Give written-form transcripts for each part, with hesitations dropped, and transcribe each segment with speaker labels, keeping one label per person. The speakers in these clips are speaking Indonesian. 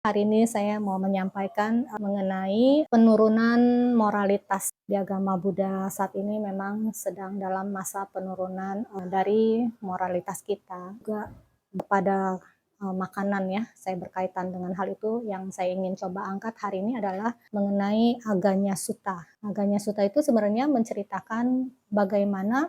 Speaker 1: Hari ini saya mau menyampaikan mengenai penurunan moralitas di agama Buddha. Saat ini memang sedang dalam masa penurunan dari moralitas kita. Juga pada makanan ya, saya berkaitan dengan hal itu yang saya ingin coba angkat hari ini adalah mengenai Aganya Sutta. Aganya Sutta itu sebenarnya menceritakan bagaimana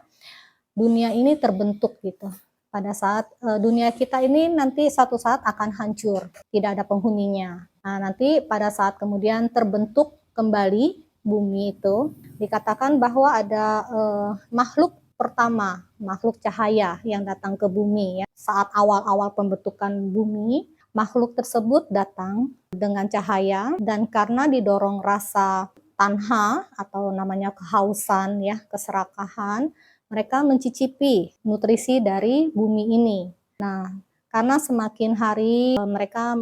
Speaker 1: dunia ini terbentuk gitu. Pada saat dunia kita ini nanti satu saat akan hancur, tidak ada penghuninya. Nah, nanti pada saat kemudian terbentuk kembali bumi itu, dikatakan bahwa ada makhluk pertama, makhluk cahaya yang datang ke bumi ya. Saat awal-awal pembentukan bumi, makhluk tersebut datang dengan cahaya dan karena didorong rasa tanha atau namanya kehausan ya, keserakahan, mereka mencicipi nutrisi dari bumi ini. Nah, karena semakin hari mereka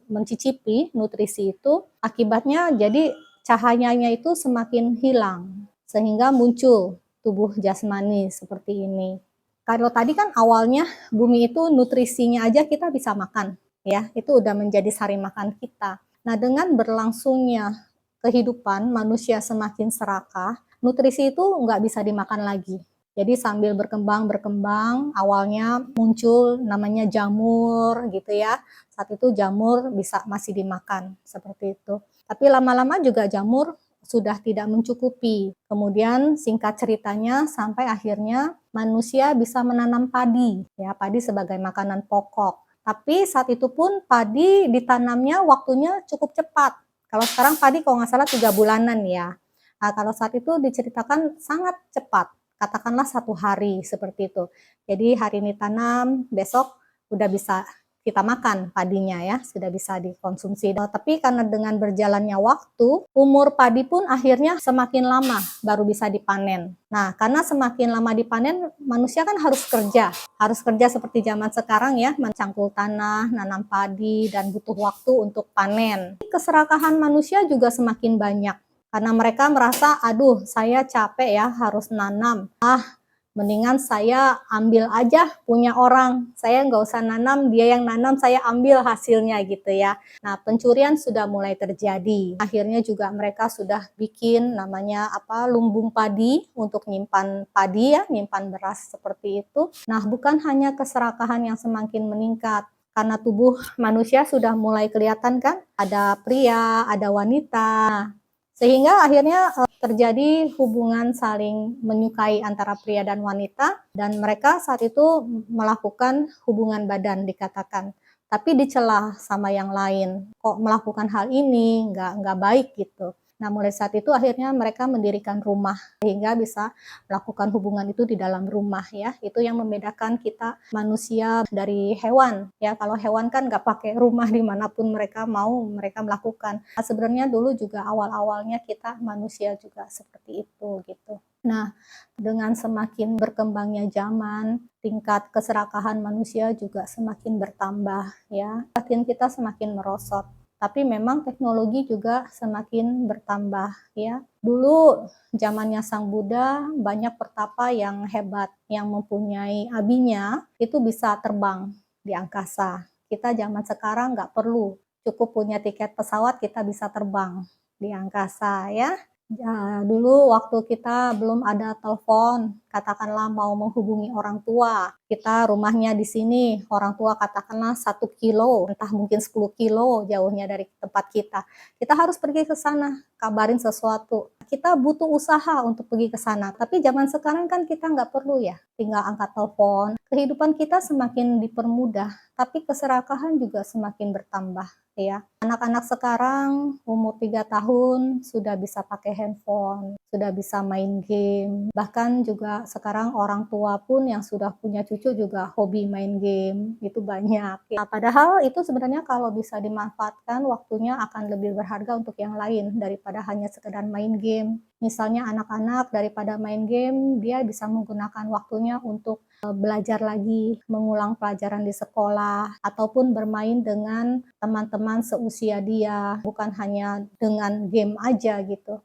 Speaker 1: mencicipi nutrisi itu, akibatnya jadi cahayanya itu semakin hilang, sehingga muncul tubuh jasmani seperti ini. Kalau tadi kan awalnya bumi itu nutrisinya aja kita bisa makan, ya, itu udah menjadi sari makan kita. Nah, dengan berlangsungnya kehidupan manusia semakin serakah, nutrisi itu nggak bisa dimakan lagi. Jadi sambil berkembang, awalnya muncul namanya jamur gitu ya. Saat itu jamur masih dimakan seperti itu. Tapi lama-lama juga jamur sudah tidak mencukupi. Kemudian singkat ceritanya sampai akhirnya manusia bisa menanam padi, ya padi sebagai makanan pokok. Tapi saat itu pun padi ditanamnya waktunya cukup cepat. Kalau sekarang padi kalau nggak salah 3 bulanan ya. Nah, kalau saat itu diceritakan sangat cepat, katakanlah 1 hari seperti itu. Jadi hari ini tanam, besok udah bisa kita makan padinya ya, sudah bisa dikonsumsi. Tapi karena dengan berjalannya waktu, umur padi pun akhirnya semakin lama baru bisa dipanen. Nah, karena semakin lama dipanen, manusia kan harus kerja seperti zaman sekarang ya, mencangkul tanah, nanam padi, dan butuh waktu untuk panen. Keserakahan manusia juga semakin banyak. Karena mereka merasa, aduh saya capek ya harus nanam. Mendingan saya ambil aja punya orang. Saya nggak usah nanam, dia yang nanam, saya ambil hasilnya gitu ya. Nah, pencurian sudah mulai terjadi. Akhirnya juga mereka sudah bikin namanya lumbung padi untuk nyimpan padi ya, nyimpan beras seperti itu. Nah, bukan hanya keserakahan yang semakin meningkat, karena tubuh manusia sudah mulai kelihatan kan, ada pria, ada wanita. Sehingga akhirnya terjadi hubungan saling menyukai antara pria dan wanita, dan mereka saat itu melakukan hubungan badan dikatakan. Tapi dicela sama yang lain, kok melakukan hal ini, nggak baik gitu. Nah, mulai saat itu akhirnya mereka mendirikan rumah, sehingga bisa melakukan hubungan itu di dalam rumah ya. Itu yang membedakan kita manusia dari hewan ya. Kalau hewan kan nggak pakai rumah dimanapun mereka mau, mereka melakukan. Nah, sebenarnya dulu juga awal-awalnya kita manusia juga seperti itu gitu. Nah, dengan semakin berkembangnya zaman, tingkat keserakahan manusia juga semakin bertambah ya. Batin kita semakin merosot. Tapi memang teknologi juga semakin bertambah ya. Dulu zamannya Sang Buddha banyak pertapa yang hebat, yang mempunyai abinya itu bisa terbang di angkasa. Kita zaman sekarang nggak perlu, cukup punya tiket pesawat kita bisa terbang di angkasa ya. Ya, dulu waktu kita belum ada telepon, katakanlah mau menghubungi orang tua, kita rumahnya di sini, orang tua katakanlah 1 kilo, entah mungkin 10 kilo jauhnya dari tempat kita harus pergi ke sana, kabarin sesuatu. Kita butuh usaha untuk pergi ke sana, tapi zaman sekarang kan kita nggak perlu ya, tinggal angkat telepon. Kehidupan kita semakin dipermudah, tapi keserakahan juga semakin bertambah ya. Anak-anak sekarang umur 3 tahun sudah bisa pakai handphone, sudah bisa main game. Bahkan juga sekarang orang tua pun yang sudah punya cucu juga hobi main game, itu banyak. Nah, padahal itu sebenarnya kalau bisa dimanfaatkan waktunya akan lebih berharga untuk yang lain daripada hanya sekedar main game. Misalnya anak-anak daripada main game, dia bisa menggunakan waktunya untuk belajar lagi, mengulang pelajaran di sekolah, ataupun bermain dengan teman-teman seusia dia, bukan hanya dengan game aja gitu.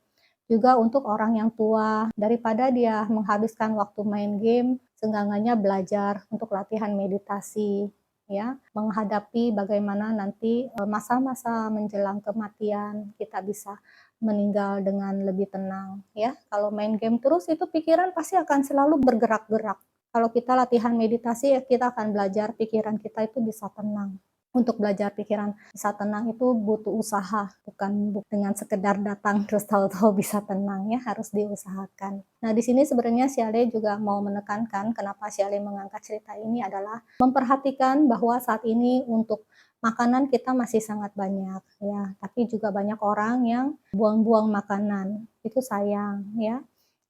Speaker 1: Juga untuk orang yang tua, daripada dia menghabiskan waktu main game, seenggak-enggaknya belajar untuk latihan meditasi. ya, menghadapi bagaimana nanti masa-masa menjelang kematian kita bisa meninggal dengan lebih tenang ya. Kalau main game terus itu pikiran pasti akan selalu bergerak-gerak. Kalau kita latihan meditasi ya kita akan belajar pikiran kita itu bisa tenang. Untuk belajar pikiran bisa tenang itu butuh usaha, bukan dengan sekedar datang terus tahu-tahu bisa tenang ya, harus diusahakan. Nah, di sini sebenarnya Siale juga mau menekankan kenapa Siale mengangkat cerita ini adalah memperhatikan bahwa saat ini untuk makanan kita masih sangat banyak ya, tapi juga banyak orang yang buang-buang makanan. Itu sayang ya.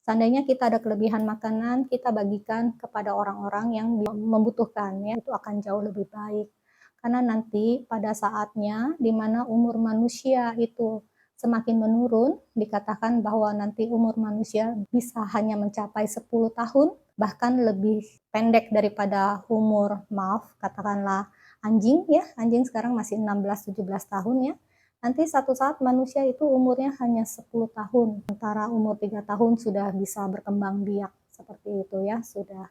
Speaker 1: Seandainya kita ada kelebihan makanan, kita bagikan kepada orang-orang yang membutuhkan ya, itu akan jauh lebih baik. Karena nanti pada saatnya di mana umur manusia itu semakin menurun, dikatakan bahwa nanti umur manusia bisa hanya mencapai 10 tahun, bahkan lebih pendek daripada umur, maaf, katakanlah anjing ya, anjing sekarang masih 16-17 tahun ya. Nanti satu saat manusia itu umurnya hanya 10 tahun, antara umur 3 tahun sudah bisa berkembang biak, seperti itu ya, sudah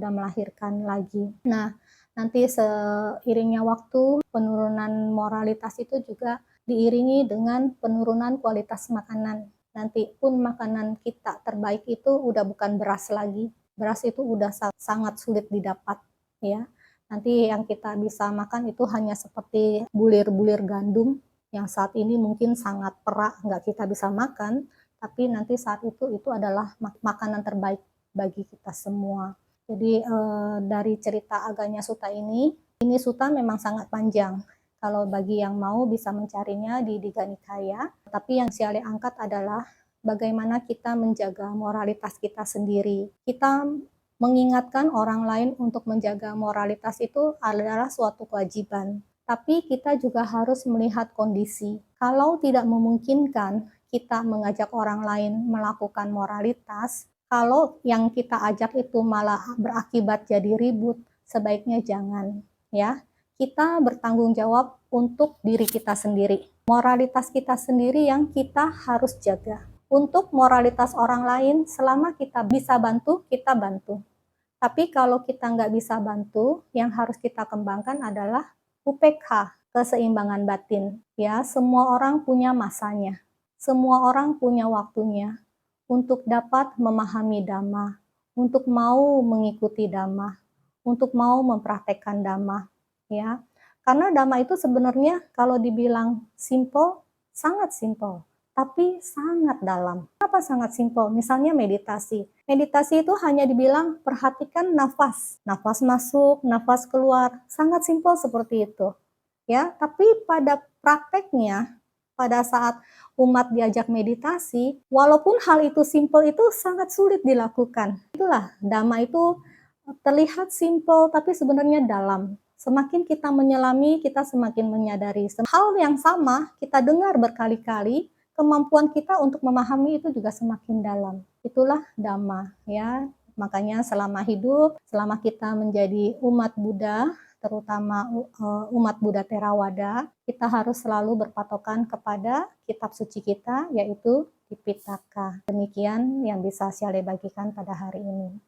Speaker 1: melahirkan lagi. Nah, nanti seiringnya waktu, penurunan moralitas itu juga diiringi dengan penurunan kualitas makanan. Nanti pun makanan kita terbaik itu udah bukan beras lagi. Beras itu udah sangat sulit didapat, ya. Nanti yang kita bisa makan itu hanya seperti bulir-bulir gandum yang saat ini mungkin sangat perak, nggak kita bisa makan, tapi nanti saat itu adalah makanan terbaik bagi kita semua. Jadi dari cerita Aganya Sutta ini Sutta memang sangat panjang. Kalau bagi yang mau bisa mencarinya di Digha Nikaya. Tapi yang Siale angkat adalah bagaimana kita menjaga moralitas kita sendiri. Kita mengingatkan orang lain untuk menjaga moralitas itu adalah suatu kewajiban. Tapi kita juga harus melihat kondisi. Kalau tidak memungkinkan kita mengajak orang lain melakukan moralitas, kalau yang kita ajak itu malah berakibat jadi ribut, sebaiknya jangan ya. Kita bertanggung jawab untuk diri kita sendiri. Moralitas kita sendiri yang kita harus jaga. Untuk moralitas orang lain, selama kita bisa bantu, kita bantu. Tapi kalau kita nggak bisa bantu, yang harus kita kembangkan adalah UPK, keseimbangan batin. Ya, semua orang punya masanya. Semua orang punya waktunya untuk dapat memahami Dhamma, untuk mau mengikuti Dhamma, untuk mau mempraktekkan Dhamma, ya. Karena Dhamma itu sebenarnya kalau dibilang simple, sangat simple, tapi sangat dalam. Kenapa sangat simple? Misalnya meditasi. Meditasi itu hanya dibilang perhatikan nafas, nafas masuk, nafas keluar, sangat simple seperti itu. Ya, tapi pada prakteknya, pada saat umat diajak meditasi, walaupun hal itu simple itu sangat sulit dilakukan. Itulah, Dhamma itu terlihat simple tapi sebenarnya dalam. Semakin kita menyelami, kita semakin menyadari. Hal yang sama kita dengar berkali-kali, kemampuan kita untuk memahami itu juga semakin dalam. Itulah Dhamma, ya. Makanya selama hidup, selama kita menjadi umat Buddha, terutama umat Buddha Theravada, kita harus selalu berpatokan kepada kitab suci kita, yaitu Tipitaka. Demikian yang bisa Siale bagikan pada hari ini.